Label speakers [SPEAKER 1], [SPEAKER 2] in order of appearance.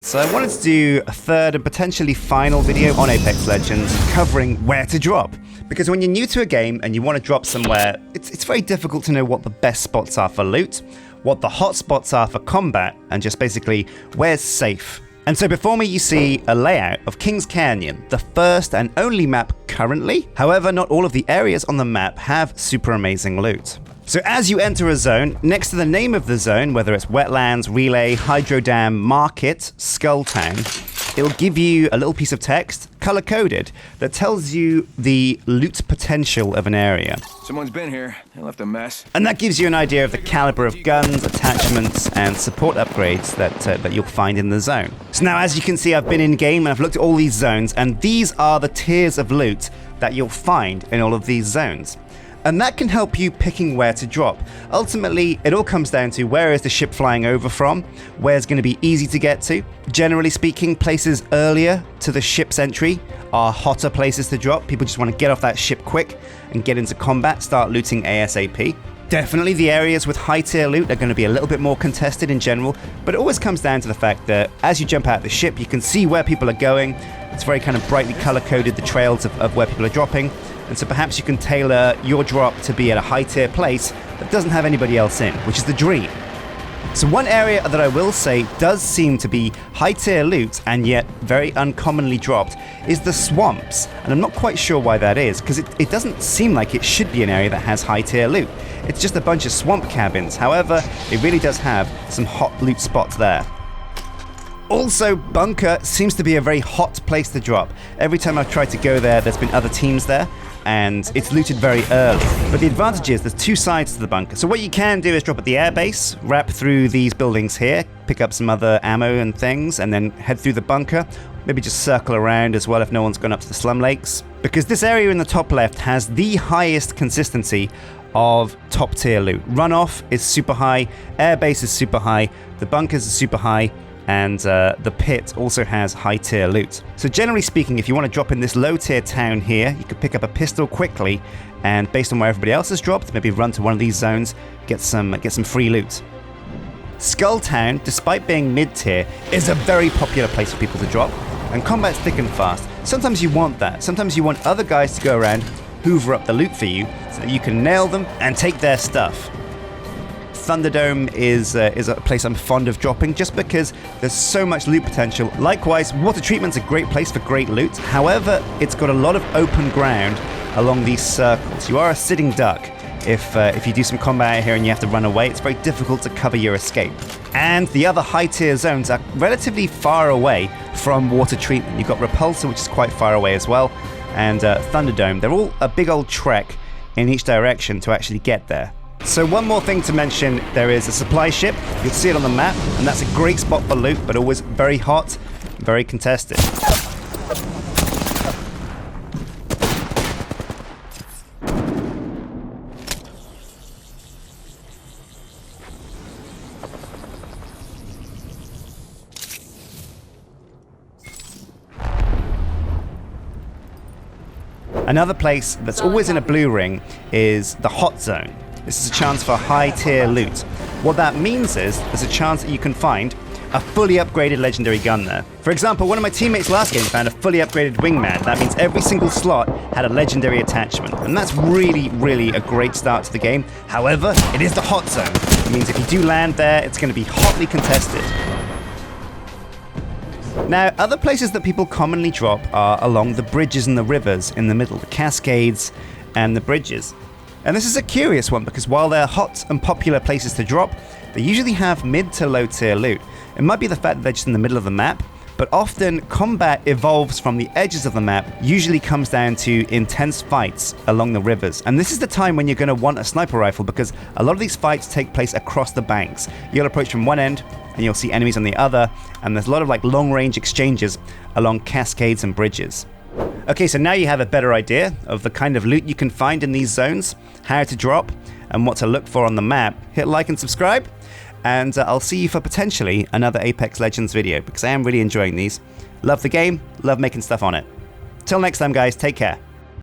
[SPEAKER 1] So I wanted to do a third and potentially final video on Apex Legends covering where to drop. Because when you're new to a game and you want to drop somewhere, it's very difficult to know what the best spots are for loot, what the hot spots are for combat, and just basically where's safe. And so before me you see a layout of Kings Canyon, the first and only map currently. However, not all of the areas on the map have super amazing loot. So as you enter a zone, next to the name of the zone, whether it's Wetlands, Relay, Hydro Dam, Market, Skull Town, it'll give you a little piece of text, color-coded, that tells you the loot potential of an area.
[SPEAKER 2] Someone's been here. They left a mess.
[SPEAKER 1] And that gives you an idea of the caliber of guns, attachments, and support upgrades that you'll find in the zone. So now, as you can see, I've been in-game and I've looked at all these zones, and these are the tiers of loot that you'll find in all of these zones. And that can help you picking where to drop. Ultimately, it all comes down to where is the ship flying over from, where's going to be easy to get to. Generally speaking, places earlier to the ship's entry are hotter places to drop. People just want to get off that ship quick and get into combat, start looting ASAP. Definitely the areas with high tier loot are going to be a little bit more contested in general, but it always comes down to the fact that as you jump out of the ship, you can see where people are going. It's very kind of brightly color-coded, the trails of where people are dropping. And so perhaps you can tailor your drop to be at a high tier place that doesn't have anybody else in, which is the dream. So one area that I will say does seem to be high tier loot and yet very uncommonly dropped is the swamps. And I'm not quite sure why that is, because it doesn't seem like it should be an area that has high tier loot. It's just a bunch of swamp cabins. However, it really does have some hot loot spots there. Also, Bunker seems to be a very hot place to drop. Every time I've tried to go there, there's been other teams there, and it's looted very early. But the advantage is there's two sides to the bunker. So what you can do is drop at the airbase, wrap through these buildings here, pick up some other ammo and things, and then head through the bunker. Maybe just circle around as well if no one's gone up to the Slum Lakes. Because this area in the top left has the highest consistency of top tier loot. Runoff is super high, airbase is super high, the bunkers are super high, and the pit also has high tier loot. So generally speaking, if you want to drop in this low tier town here, you could pick up a pistol quickly, and based on where everybody else has dropped, maybe run to one of these zones, get some free loot. Skull Town, despite being mid tier, is a very popular place for people to drop, and combat's thick and fast. Sometimes you want that. Sometimes you want other guys to go around, hoover up the loot for you, so that you can nail them and take their stuff. Thunderdome is a place I'm fond of dropping just because there's so much loot potential. Likewise, Water Treatment's a great place for great loot. However, it's got a lot of open ground along these circles. You are a sitting duck. If you do some combat out here and you have to run away, it's very difficult to cover your escape. And the other high tier zones are relatively far away from Water Treatment. You've got Repulsor, which is quite far away as well, and Thunderdome. They're all a big old trek in each direction to actually get there. So one more thing to mention, there is a supply ship. You'll see it on the map, and that's a great spot for loot, but always very hot, very contested. Another place that's always in a blue ring is the hot zone. This is a chance for high tier loot. What that means is there's a chance that you can find a fully upgraded legendary gun there. For example, one of my teammates last game found a fully upgraded wingman. That means every single slot had a legendary attachment, and that's really, really a great start to the game. However, it is the hot zone. It means if you do land there, it's going to be hotly contested. Now, other places that people commonly drop are along the bridges and the rivers in the middle, the cascades and the bridges. And this is a curious one because while they're hot and popular places to drop, they usually have mid to low tier loot. It might be the fact that they're just in the middle of the map, but often combat evolves from the edges of the map, usually comes down to intense fights along the rivers. And this is the time when you're going to want a sniper rifle because a lot of these fights take place across the banks. You'll approach from one end and you'll see enemies on the other, and there's a lot of like long range exchanges along cascades and bridges. Okay, so now you have a better idea of the kind of loot you can find in these zones, how to drop, and what to look for on the map. Hit like and subscribe, and I'll see you for potentially another Apex Legends video, because I am really enjoying these. Love the game, love making stuff on it. Till next time guys, take care.